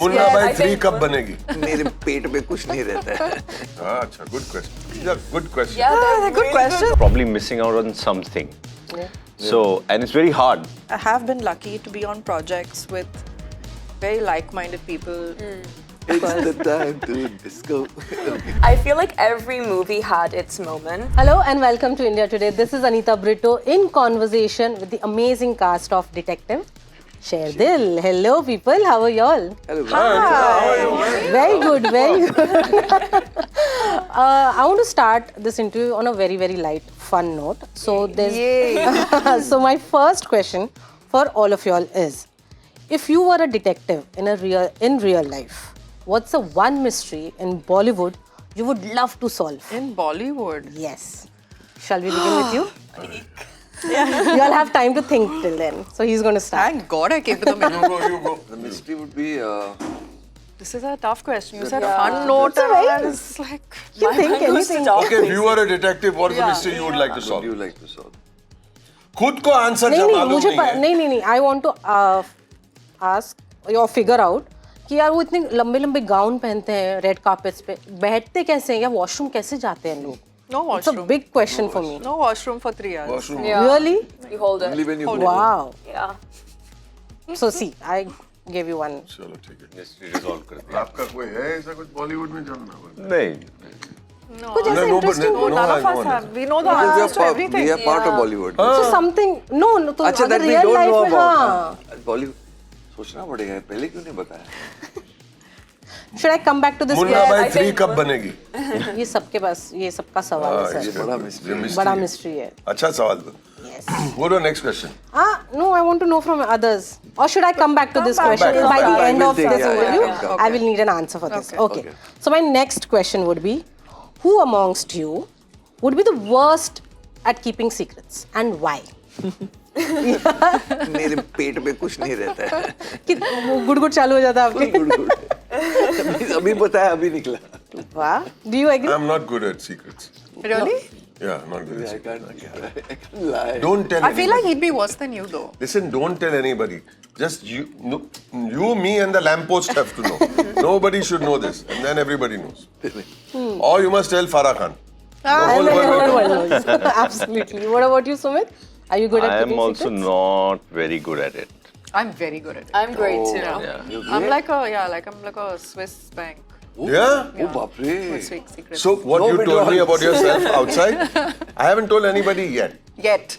मुन्ना भाई 3 कब बनेगी? मेरे पेट में कुछ नहीं रहता है. अच्छा, good question. These are good questions. Yeah, they're good question. Probably missing out on something. So, and it's very hard. I have been lucky to be on projects with very like-minded people. It's the time to disco. I feel like every movie had its moment. Hello and welcome to India Today. This is Anita Britto in conversation with the amazing cast of Detective Sherdil. Hello people, how are y'all? Hello. Hi. Very good, very good. I want to start this interview on a very, very light, fun note. So there's so my first question for all of y'all is, if you were a detective in real life, what's the one mystery in Bollywood you would love to solve? In Bollywood? Yes. Shall we begin with you? You all have time to think till then. So he's going to start. Thank God I came to the middle. You go. The mystery would be. This is a tough question. You said fun note. It's alright. It's like. You think anything. Okay, if you were a detective, what is the mystery you would like to What solve? do you like to solve? खुद को answer नहीं जब नहीं मालूम मुझे नहीं है. नहीं I want to ask or figure out कि यार वो इतने लंबे लंबे गाउन पहनते हैं रेड कार्पेट्स पे बैठते कैसे हैं या वॉशरूम कैसे जाते हैं लोग? No It's a washroom. big question for me. No washroom for 3 hours. Washroom. Really? You hold it. Only when you Wow. Yeah. So see, I gave you one. चलो ठीक है. Mystery resolve कर दिया. आपका कोई है ऐसा कुछ बॉलीवुड में जानना होगा? नहीं. कुछ ऐसा interesting no, None of no, us no. have. We know the answers to We everything. are part of Bollywood. So something no तो अच्छा, अगर that we real don't life know में हाँ. about. Bollywood. सोचना पड़ेगा पहले क्यों नहीं बताया? Should I come back to this? Munna Yes, भाई I 3 think- कब बनेगी? ये सबके पास ये सबका सवाल है ये सर. बड़ा mystery. बड़ा mystery है. अच्छा सवाल. Yes. Go to next question. No, I want to know from others. Or should I come back to this question? back, By come the back. end We'll of take- this yeah, interview, yeah, I will need an answer for this. Okay. Okay. So my next question would be, who amongst you would be the worst at keeping secrets and why? मेरे पेट में कुछ नहीं रहता है. कि गुड़ चालू हो जाता है आपके? Good. अभी बताया अभी निकला. वाह. Do you agree? I'm not good at secrets. Really? Yeah, not good at I secrets. can't lie. Don't tell I feel like anybody. he'd be worse than you though. Listen, don't tell anybody. Just you, no, you, me, and the lamppost have to know. Nobody should know this, and then everybody knows. Or you must tell Farah Khan. The whole And then world will know. everyone knows. Absolutely. What about you, Sumit? Are you good at I am keeping also secrets? not very good at it. I'm very good at it. I'm great too. Yeah. I'm like a Swiss bank. Yeah? Oh बाप रे. With secrets. So, what No you told me withdrawals. about yourself outside, I haven't told anybody yet. Yet.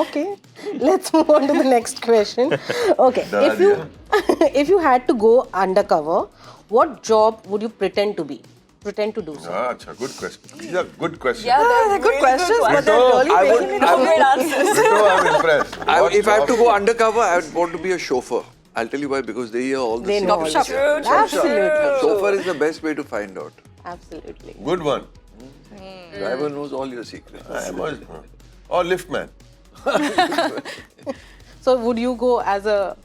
Okay, let's move on to the next question. Okay, if you had to go undercover, what job would you pretend to be? Pretend to do so. Ah, acha, good question. These are good questions. Yeah, They're they're good really questions, good but they're Britto, really I would- making me ones. Great answers. Britto, I'm impressed. What If I have to job- go undercover, I would want to be a chauffeur. I'll tell you why, because they hear all the They know secrets. all True, this. true, Absolutely. Chauffeur is the best way to find out. Absolutely. Good one. Driver knows all your secrets. I was, or liftman. So would you go as a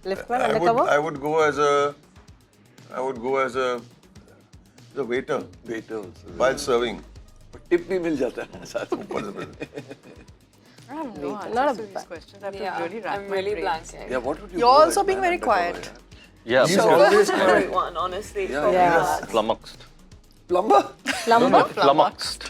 liftman undercover? I would go as the waiter Waiter also. while serving. Tip भी मिल जाता है साथ में. ऊपर से पहले. I have no Not answers a to these bad- questions. I have to Yeah, really rack I'm my really brains. blanking. Yeah, what would you You're go also as being man very undercover, quiet. Yeah. He's so- always Great one, honestly. Yeah, for yeah. that. Flummoxed. Plumber? Plumber? Flummoxed.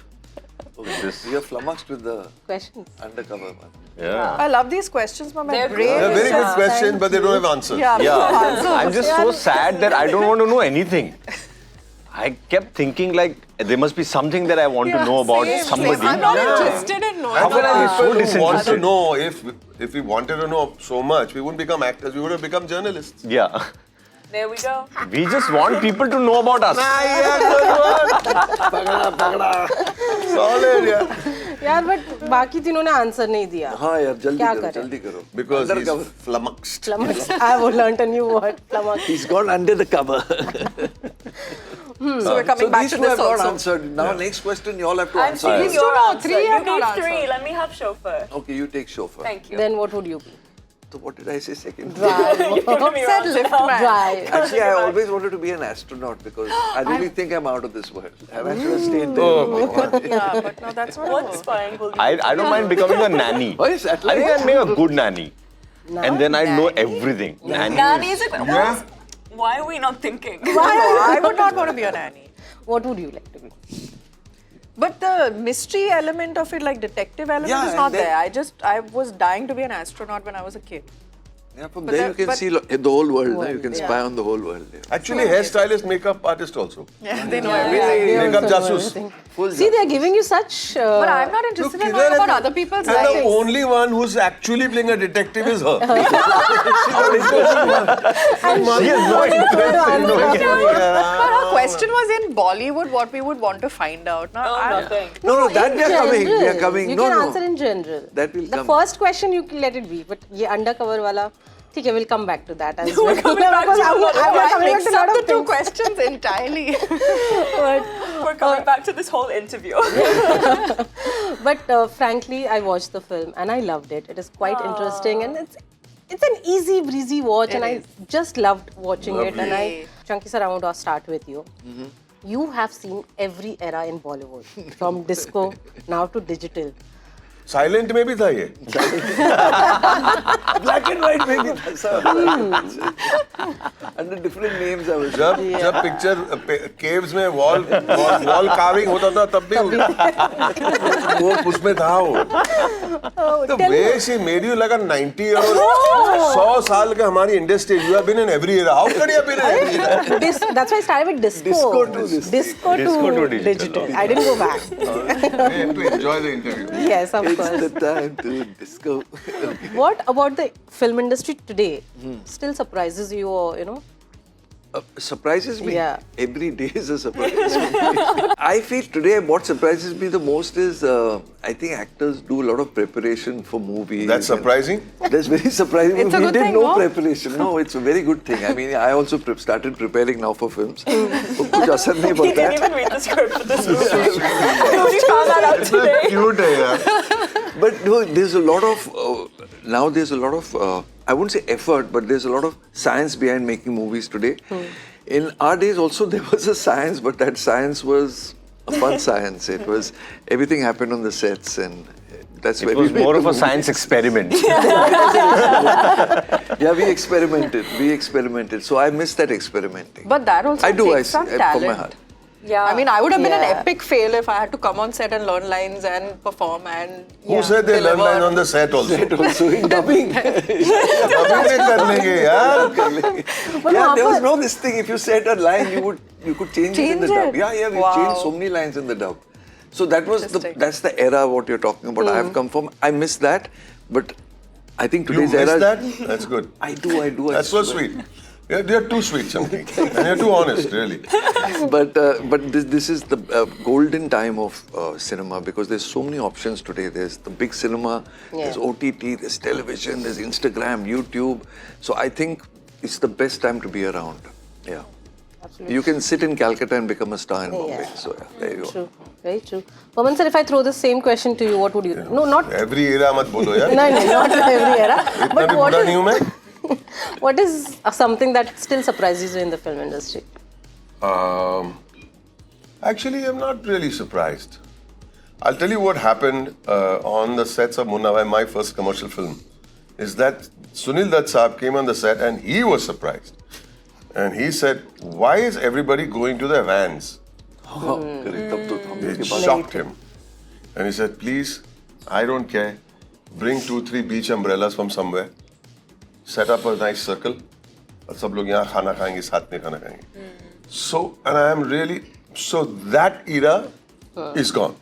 With this. You're flummoxed with the Questions. undercover one. Yeah. I love these questions, but my They're brain They're is very good questions, but they don't have answers. Yeah, Yeah. I'm just so sad that I don't want to know anything. I kept thinking like there must be something that I want to know about somebody. I'm not interested in knowing. How can I be so People who want to disinterested? know, if we wanted to know so much, we wouldn't become actors, we would have become journalists. Yeah. There we go. We just want people to know about us. Solid, yeah. यार but बाकी तीनों ने answer नहीं दिया. हाँ यार जल्दी क्या करो करें? जल्दी करो. Because Undercover. he's flummoxed. Flummoxed. I have learnt a new word. Flummoxed. He's gone under the cover. So we're coming So back these to two this have not also. answered. Now next question you all have to I'm answer. taking Yes. your No, answer. three You have not need three. answered. Let me have chauffeur. Okay, you take chauffeur. Thank you. Then what would you be? So what did I say second? Driver. Give me your Said answer. liftman. Drive. Actually, I always wanted to be an astronaut because I really think I'm out of this world. I should have stayed there. Oh my God. Yeah, but no, that's not. What spying will you I don't mind becoming a nanny. Why is I think I'd make a good nanny. And then I know everything. Nanny Nanny is- is a Yeah. Why are we not thinking? I would not want to be a nanny. What would you like to be? But the mystery element of it, like detective element, Yeah, is and not then- there. I was dying to be an astronaut when I was a kid. Yeah, from But there that- you can but- see the whole world. No? You can yeah. spy on the whole world. Yeah. Actually, hairstylist, makeup artist also. Yeah, they know They everything. Makeup also know jasus. everything. Full See, they're giving you such. But I'm not interested in knowing about other people's And the lives. only one who's actually playing a detective is her. She has no interest in knowing anything. But her question was in Bollywood, what we would want to find out. No, Nothing. No, that we are coming. We are general. coming. You No, can no. answer in general. That will the come. first question you can let it be, but ye undercover wala. Okay, we'll come back to that as well. We're coming back to Because a lot of- I'm I coming back mixed to a lot up of the two things. questions entirely. We're coming back to this whole interview. But frankly, I watched the film and I loved it. It is quite interesting and it's an easy breezy watch, and I just loved watching it. And Chunky sir, I want to start with you. You have seen every era in Bollywood, from disco now to digital. Silent में भी था ये. Black and white maybe. Under different names I was. जब picture caves में wall carving होता था तब भी वो उसमें था वो. The way she made you like a 90-year-old, 100 साल के हमारी industry. You have been in every era. How could you have been in every era? That's why I started with disco. Disco to this. Disco to digital. I didn't go back. We have to enjoy the interview. Yes, of It's course. the time to disco. What about the film industry today still surprises you, or Surprises me. Yeah. Every day is a surprise. I feel today what surprises me the most is I think actors do a lot of preparation for movies. That's surprising. That's very surprising. It's a we good did thing, no no? preparation. No, it's a very good thing. I mean, I also started preparing now for films. तो कुछ असर नहीं He पड़ता didn't है. even read the script for this movie. We only found that out today. Cute है यार. But no, there's a lot of now. There's a lot of I wouldn't say effort, but there's a lot of science behind making movies today. In our days, also there was a science, but that science was a fun science. It was everything happened on the sets, and that's where It was we made more the of a movie. science experiment. Yeah, we experimented. So I miss that experimenting. But that also I do. takes some from talent. my heart. Yeah. I mean, I would have been an Yeah. epic fail if I had to come on set and learn lines and perform and Who said they learn deliver. lines on the set also? Also in dubbing. अभी भी कर लेंगे यार. Yeah, there was no this thing. If you said a line, you could change it in the Change dub. it? Yeah, we Wow. changed so many lines in the dub. So that was that's the era what you're talking about. I have come from. I miss that, but I think You today's miss era. that? That's good. I do. That's so sweet. You're too sweet, Chunky. And you're too honest, really. But this is the golden time of cinema because there's so many options today. There's the big cinema, there's OTT, there's television, there's Instagram, YouTube. So I think it's the best time to be around. Yeah. Absolutely. You can sit in Calcutta and become a star in Bombay. Yeah. So yeah, there you go. True, very true. Boman sir, if I throw the same question to you, what would you? No, not. Every era मत बोलो यार. No, not every era. इतना But भी what बुरा is, नहीं हूँ मैं. what is something that still surprises you in the film industry? Actually, I'm not really surprised. I'll tell you what happened on the sets of Munna Bhai, my first commercial film, is that Sunil Dutt Saab came on the set and he was surprised. And he said, why is everybody going to their vans? Correct. तब तो हम It shocked him. And he said, please, I don't care. Bring 2-3 beach umbrellas from somewhere. Set up a nice circle. और सब लोग यहाँ खाना खाएंगे, साथ में खाना खाएंगे. So, and I am really, so that era is gone.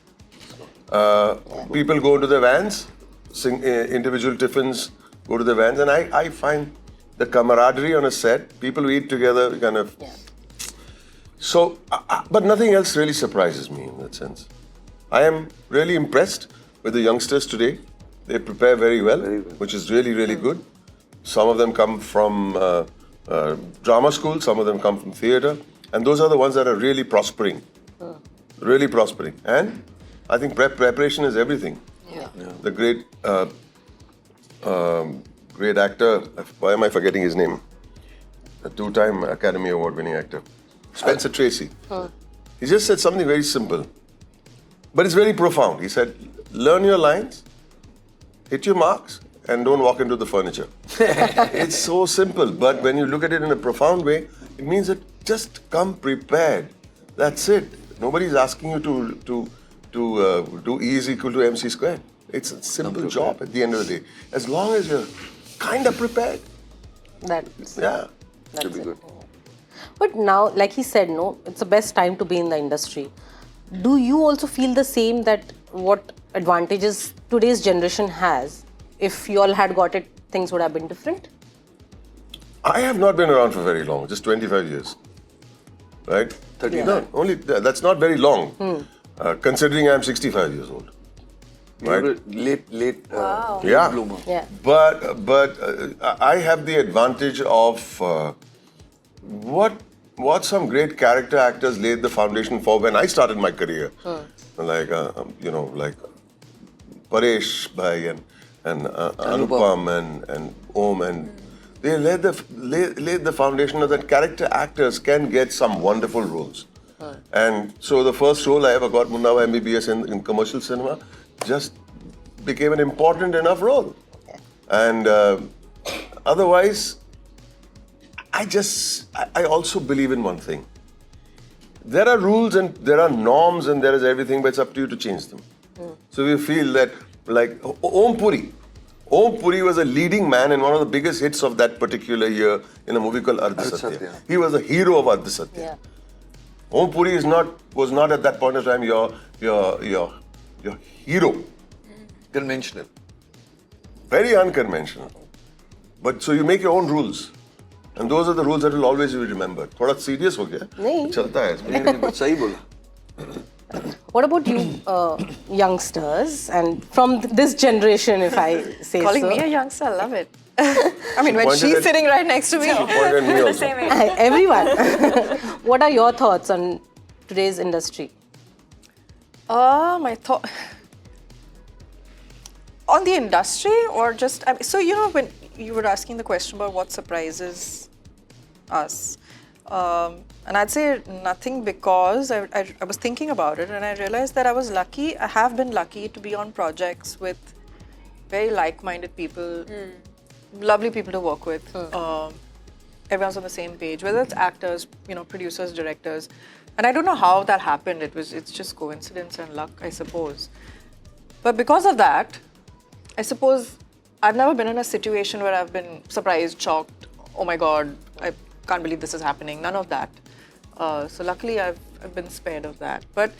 People go to the vans, sing individual tiffins, go to the vans, and I find the camaraderie on a set, people eat together, kind of. Yeah. So, but nothing else really surprises me in that sense. I am really impressed with the youngsters today. They prepare very well, which is really, really good. Some of them come from drama school, some of them come from theatre, and those are the ones that are really prospering. Really prospering. And I think preparation is everything. Yeah. The great actor, why am I forgetting his name? A 2-time Academy Award winning actor. Spencer Tracy. He just said something very simple, but it's very profound. He said, learn your lines, hit your marks, and don't walk into the furniture. It's so simple, but when you look at it in a profound way, it means that just come prepared. That's it. Nobody's asking you to do E is equal to MC squared. It's a simple job at the end of the day. As long as you're kind of prepared. That's Should be good. But now, like he said, no, it's the best time to be in the industry. Do you also feel the same, that what advantages today's generation has, if you all had got it, things would have been different? I have not been around for very long, just 25 years. Right? 39. No, only that's not very long, considering I'm 65 years old. You're Right? a late Yeah. bloomer. Yeah. But I have the advantage of what some great character actors laid the foundation for when I started my career. Like like Paresh Bhai and Anupam and Om, and they laid the foundation of that character actors can get some wonderful roles. And so the first role I ever got, Munna Bhai MBBS in commercial cinema, just became an important enough role. And otherwise, I also believe in one thing. There are rules and there are norms and there is everything, but it's up to you to change them. So we feel that, like Om Puri was a leading man in one of the biggest hits of that particular year in a movie called Ardha Satya. Satya. He was the hero of Ardha Satya. Yeah. Om Puri was not at that point of time your hero. Conventional. Very unconventional. But so you make your own rules. And those are the rules that will always be remembered. थोड़ा serious हो गया? नहीं. चलता है इसमें. But सही बोला. What about you, youngsters, and from this generation, if I say Calling so? me a youngster, I love it. I mean, when pointed she's at- sitting right next to me. Pointed at me The also. same age. Everyone. What are your thoughts on today's industry? My thought on the industry, or just so when you were asking the question about what surprises us, and I'd say nothing, because I was thinking about it and I realized that I was lucky. I have been lucky to be on projects with very like-minded people, lovely people to work with. Everyone's on the same page, whether it's actors, producers, directors. And I don't know how that happened. It's just coincidence and luck, I suppose. But because of that, I suppose I've never been in a situation where I've been surprised, shocked, oh my God, I can't believe this is happening. None of that. So luckily I've been spared of that. But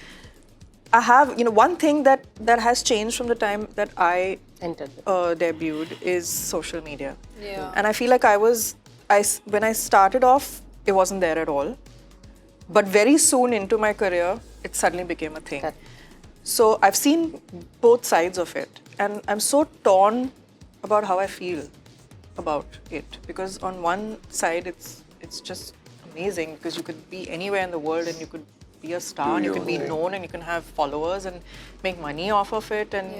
I have, one thing that has changed from the time that I Entered. debuted is social media. Yeah. And I feel like when I started off, it wasn't there at all. But very soon into my career, it suddenly became a thing. Correct. So I've seen both sides of it. And I'm so torn about how I feel about it. Because on one side, it's just amazing, because you could be anywhere in the world and you could be a star and you can be known and you can have followers and make money off of it. And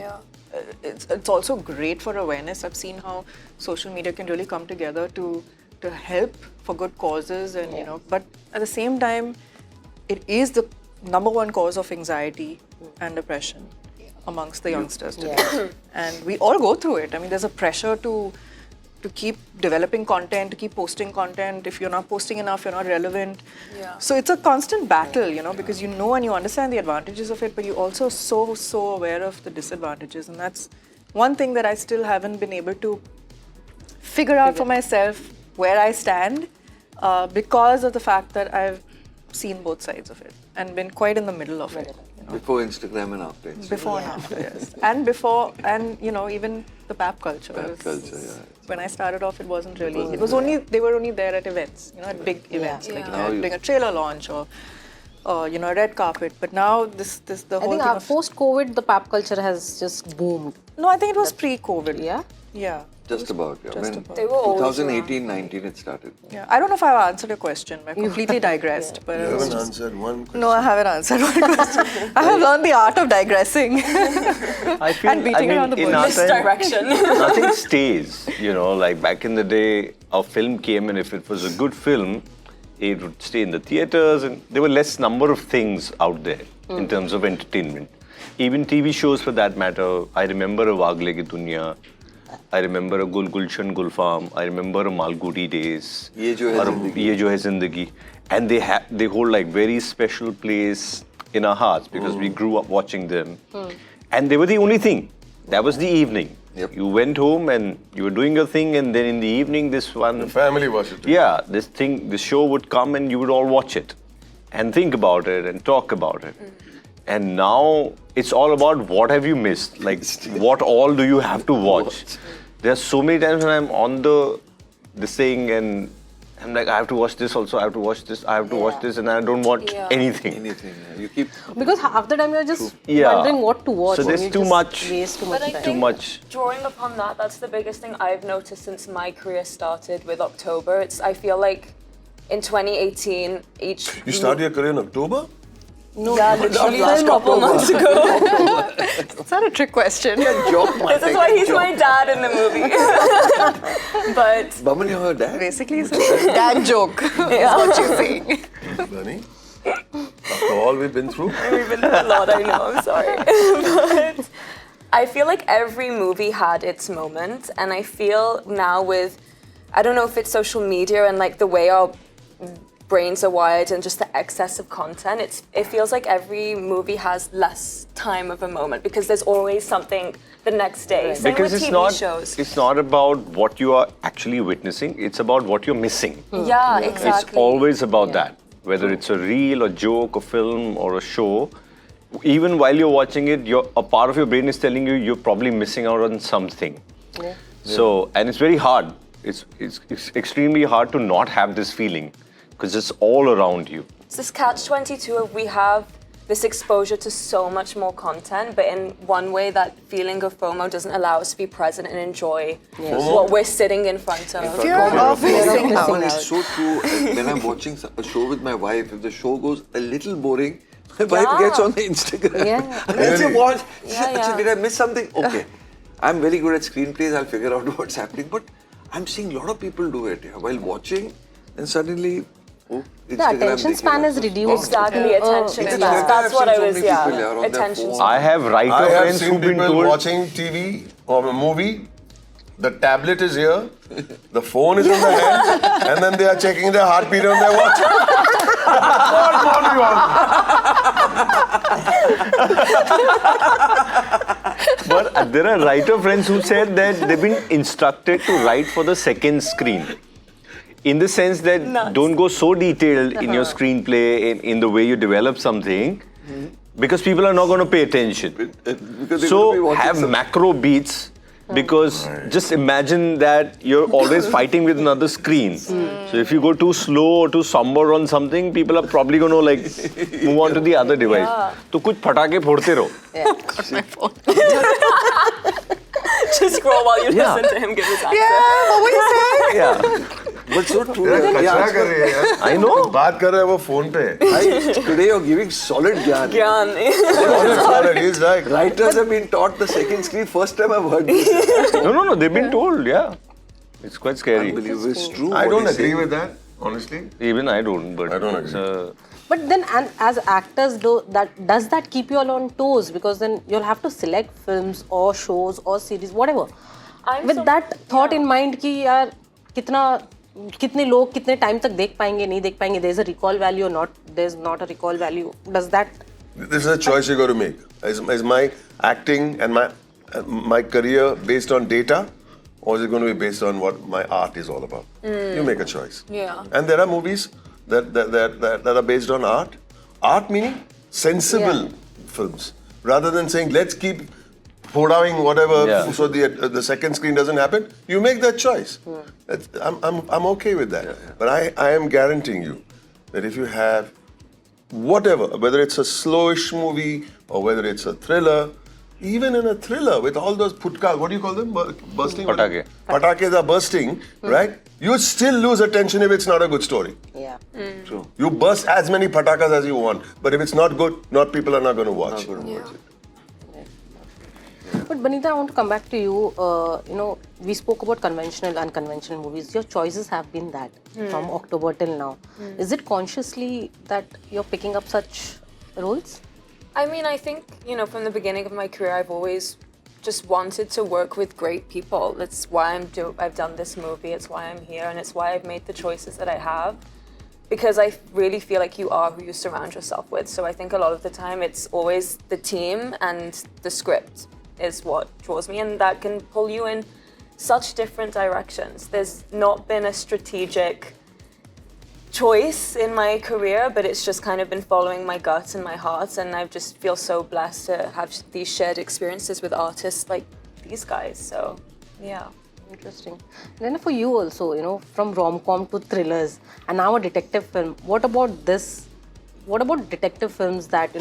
it's also great for awareness. I've seen how social media can really come together to help for good causes, and but at the same time, it is the number one cause of anxiety and depression amongst the youngsters today. And we all go through it. I mean, there's a pressure to keep developing content, to keep posting content. If you're not posting enough, you're not relevant. Yeah. So it's a constant battle, because you know and you understand the advantages of it, but you're also so aware of the disadvantages. And that's one thing that I still haven't been able to figure out for myself where I stand, because of the fact that I've seen both sides of it and been quite in the middle of it. Before Instagram and after Instagram. Before and after, yes. And before, and even the pap culture. Pap culture, yeah. When I started off, it wasn't really. They were only there at events, at big events, like Now during a trailer launch or a red carpet. But now the I whole think thing of, post-COVID, the pap culture has just boomed. no, I think it was pre-COVID. Yeah? Yeah. Just about. Yeah. Just When about. They were always 2018-19 it started. Yeah. I don't know if I've answered your question. I completely digressed. But You it was haven't just- answered one question. no, I haven't answered one question. I have learned the art of digressing. I feel, And beating around the in bush. our time, Misdirection. nothing stays. Like back in the day, a film came, and if it was a good film, it would stay in the theaters, and there were less number of things out there in terms of entertainment. Even TV shows, for that matter. I remember a Wagle Ki Duniya. I remember a Gulshan Gulfarm. I remember a Malgudi days. Ye Jo Hai Or Zindagi. Ye Jo Hai Zindagi. And they hold like very special place in our hearts because we grew up watching them. And they were the only thing. That was the evening. Yep. You went home and you were doing your thing, and then in the evening, this one. The family watched it. Yeah, this show would come and you would all watch it and think about it and talk about it. And now it's all about what have you missed? Like, what all do you have to watch? There are so many times when I'm on this thing and I'm like, I have to watch this also, I have to watch this, I have to watch this, and I don't watch anything. Anything. Yeah. You keep. Because half the time you're just Yeah. wondering what to watch. So and there's you too just much- Waste too But much I time. think much. drawing upon that, that's the biggest thing I've noticed since my career started with October. I feel like in 2018, You started your career in October? No, yeah, literally just a couple months ago. It's not a trick question. This is why he's my dad in the movie. But Boman, you're her dad? Basically, it's a dad joke. Is what you're saying. Bunny? After all we've been through? we've been through a lot, I know, I'm sorry. But I feel like every movie had its moment, and I feel now with, I don't know if it's social media and like the way our brains are wired and just the excess of content, it feels like every movie has less time of a moment because there's always something the next day. Same Because with it's TV shows. it's not about what you are actually witnessing, it's about what you're missing. Yeah, exactly. It's always about that. Whether it's a reel, a joke, a film, or a show, even while you're watching it, a part of your brain is telling you you're probably missing out on something. Yeah. So, and it's very hard. It's extremely hard to not have this feeling because it's all around you. It's this catch-22 of we have this exposure to so much more content, but in one way that feeling of FOMO doesn't allow us to be present and enjoy what we're sitting in front of. Fear of missing out. Boman, it's so true. When I'm watching a show with my wife, if the show goes a little boring, my wife gets on the Instagram. Yeah. Let's watch. Yeah. Did I miss something? Okay. I'm very good at screenplays. I'll figure out what's happening. But I'm seeing a lot of people do it while watching, and suddenly, The attention span is reduced. Exactly, attention It's span. like That's what I I've was, seen so many people, on their attention phone. span. I have writer I have friends seen who've been people told. watching TV or a movie. The tablet is here, the phone is in the hand, and then they are checking their heartbeat on their watch. What more do you want? But there are writer friends who said that they've been instructed to write for the second screen. In the sense that don't go so detailed in your screenplay, in the way you develop something, because people are not going to pay attention. Because they're gonna be So watching have some- macro beats, because just imagine that you're always fighting with another screen. So if you go too slow or too somber on something, people are probably going to like move on to the other device. तो कुछ फटाके फोड़ते रहो. Got my phone. Just scroll while you Yeah. listen to him give his answer. Yeah, what were you saying? Yeah, But so true. कचरा कर रही है यार. I know. बात कर रहा है वो फोन पे. Today you're giving solid gyan. Gyan. He's right. Writers have been taught the second screen. First time I've heard this. No, they've been told, yeah. It's quite scary. Unbelievable. It's true. I what don't he's agree saying. with that, honestly. Even I don't, but I don't it's, agree. But then, and as actors, does that keep you all on toes? Because then you'll have to select films or shows or series, whatever. With that thought in mind कि यार कितने लोग कितने time तक देख पाएंगे नहीं देख पाएंगे, there's a recall value or not, there's not a recall value. Does that? This is a choice you got to make. Is my acting and my career based on data, or is it going to be based on what my art is all about? You make a choice. Yeah. And there are movies that are based on art. Art meaning sensible films, rather than saying let's keep pouring whatever so the second screen doesn't happen. You make that choice. I'm okay with that. But I am guaranteeing you that if you have whatever, whether it's a slowish movie or whether it's a thriller, even in a thriller with all those putkas, what do you call them? Bursting? Patake. Patakes are bursting, right? You still lose attention if it's not a good story. Yeah. True. You burst as many patakas as you want, but if it's not good, people are not going to watch. But Banita, I want to come back to you. We spoke about conventional, unconventional movies. Your choices have been that from October till now. Is it consciously that you're picking up such roles? I mean, I think, from the beginning of my career, I've always just wanted to work with great people. That's why I've done this movie. It's why I'm here, and it's why I've made the choices that I have. Because I really feel like you are who you surround yourself with. So I think a lot of the time it's always the team and the script is what draws me, and that can pull you in such different directions. There's not been a strategic choice in my career, but it's just kind of been following my gut and my heart, and I just feel so blessed to have these shared experiences with artists like these guys. So, yeah. Interesting. Then for you also, from rom-com to thrillers and now a detective film, what about this? What about detective films that,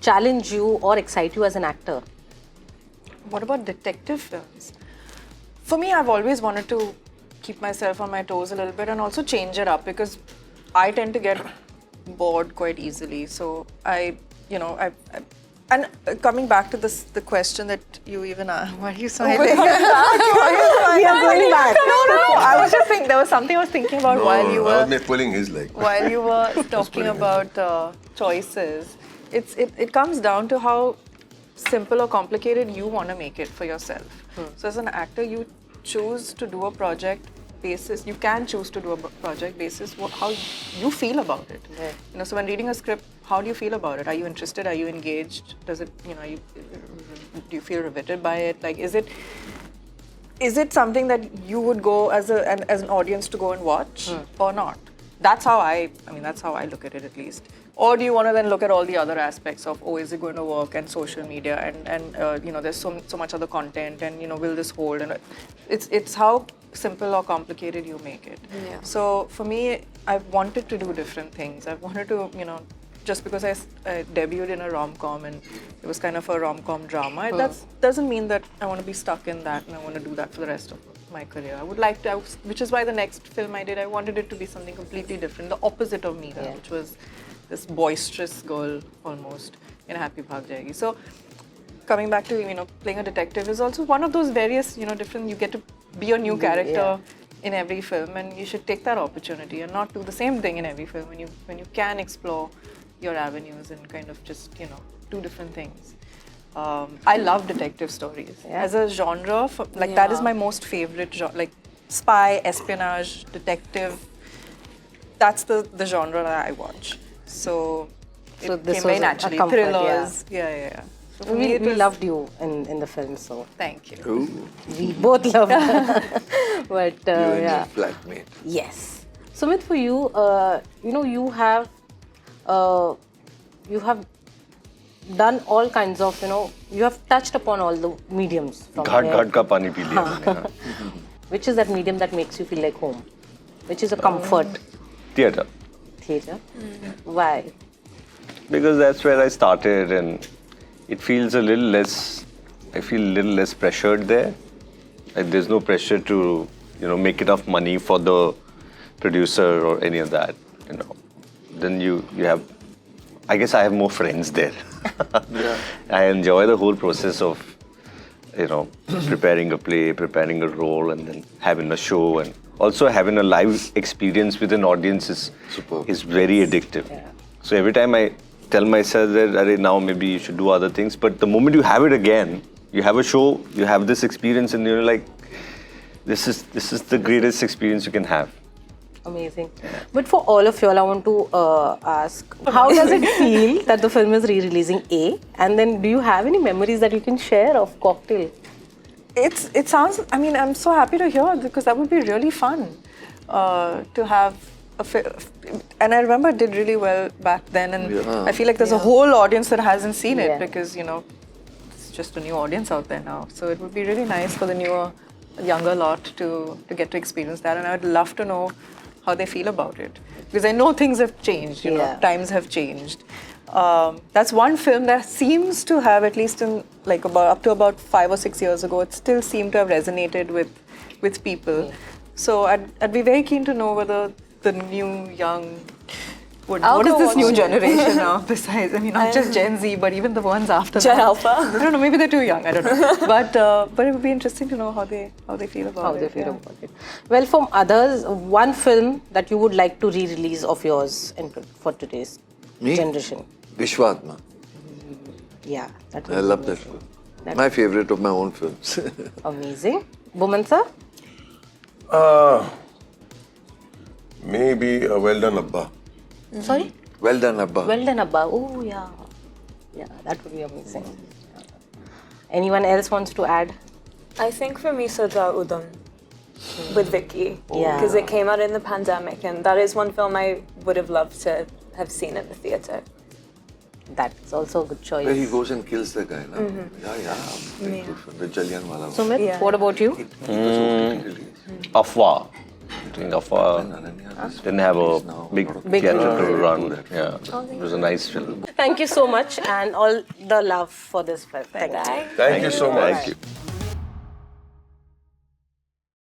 challenge you or excite you as an actor? What about detective films? For me, I've always wanted to keep myself on my toes a little bit and also change it up, because I tend to get bored quite easily. So and coming back to the question that you even asked, why are you smiling? We are going back. No. I was just thinking, there was something I was thinking about while you were pulling his leg. while you were talking about choices. It comes down to how simple or complicated you want to make it for yourself. So as an actor, you choose to do a project basis. You can choose to do a project basis how you feel about it. Yeah. So when reading a script, how do you feel about it? Are you interested? Are you engaged? Does it, do you feel riveted by it? Like, is it something that you would go as an audience to go and watch or not? That's how I look at it, at least. Or do you want to then look at all the other aspects of, is it going to work, and social media, and there's so much other content, and will this hold? And it's how simple or complicated you make it. Yeah. So for me, I've wanted to do different things. I've wanted to, just because I debuted in a rom-com and it was kind of a rom-com drama, that doesn't mean that I want to be stuck in that and I want to do that for the rest of my career. I would like to, which is why the next film I did, I wanted it to be something completely different, the opposite of Meera, which was this boisterous girl almost in Happy Bhag Jayegi. So coming back to, playing a detective is also one of those various, different, you get to be a new character in every film, and you should take that opportunity and not do the same thing in every film when you can explore your avenues and kind of just, do different things. I love detective stories. As a genre, that is my most favorite genre, like spy, espionage, detective. That's the genre that I watch. So it this came very was a naturally. comfort, Thrillers, yeah. So for me, We loved you in the film, so Thank you. Ooh, we both loved But you and yeah. your flatmate. Yes. Sumit, for you, you have done all kinds of, you have touched upon all the mediums. From घाट का पानी P लिया मैंने, हाँ. Which is that medium that makes you feel like home? Which is a comfort? Theatre. Theatre. Why? Because that's where I started, and it feels a little less, I feel a little less pressured there. Like there's no pressure to, make enough money for the producer or any of that, Then you have, I guess I have more friends there. I enjoy the whole process of, preparing a play, preparing a role, and then having a show, and also having a live experience with an audience is very addictive. Yeah. So every time I tell myself that now maybe you should do other things, but the moment you have it again, you have a show, you have this experience, and you're like, this is the greatest experience you can have. Amazing. But for all of you all, I want to ask, how does it feel that the film is re-releasing A? And then do you have any memories that you can share of Cocktail? It sounds, I'm so happy to hear, because that would be really fun to have and I remember it did really well back then, and I feel like there's a whole audience that hasn't seen it because, it's just a new audience out there now. So it would be really nice for the younger lot to get to experience that, and I would love to know how they feel about it, because I know things have changed, times have changed. That's one film that seems to have, at least in up to about 5 or 6 years ago, it still seemed to have resonated with people. So I'd be very keen to know whether the new young, what is this new generation now besides, not just Gen Z, but even the ones after Gen that. Alpha. I don't know, maybe they're too young, I don't know. But it would be interesting to know how they feel about it. About it. Well, from others, one film that you would like to re-release of yours for today's Me? generation. Vishwatma. Yeah. I love that film. My favorite of my own films. Amazing. Boman sir? Maybe a Well Done Abba. Sorry? Well done, Abba. Well done, Abba. Oh, yeah. Yeah, that would be amazing. Anyone else wants to add? I think for me, Saja Udam with Vicky. Yeah. Because it came out in the pandemic, and that is one film I would have loved to have seen in the theatre. That's also a good choice. Where he goes and kills the guy. No? Yeah. Very good film. The Jallianwala. Sumit, Yeah. what about you? It was OTT release. Afwa. I think Afwa didn't have a big theatrical run. Yeah, it was a nice film. Thank you so much and all the love for this film. Thank you. Bye. Thank you so much. Thank you.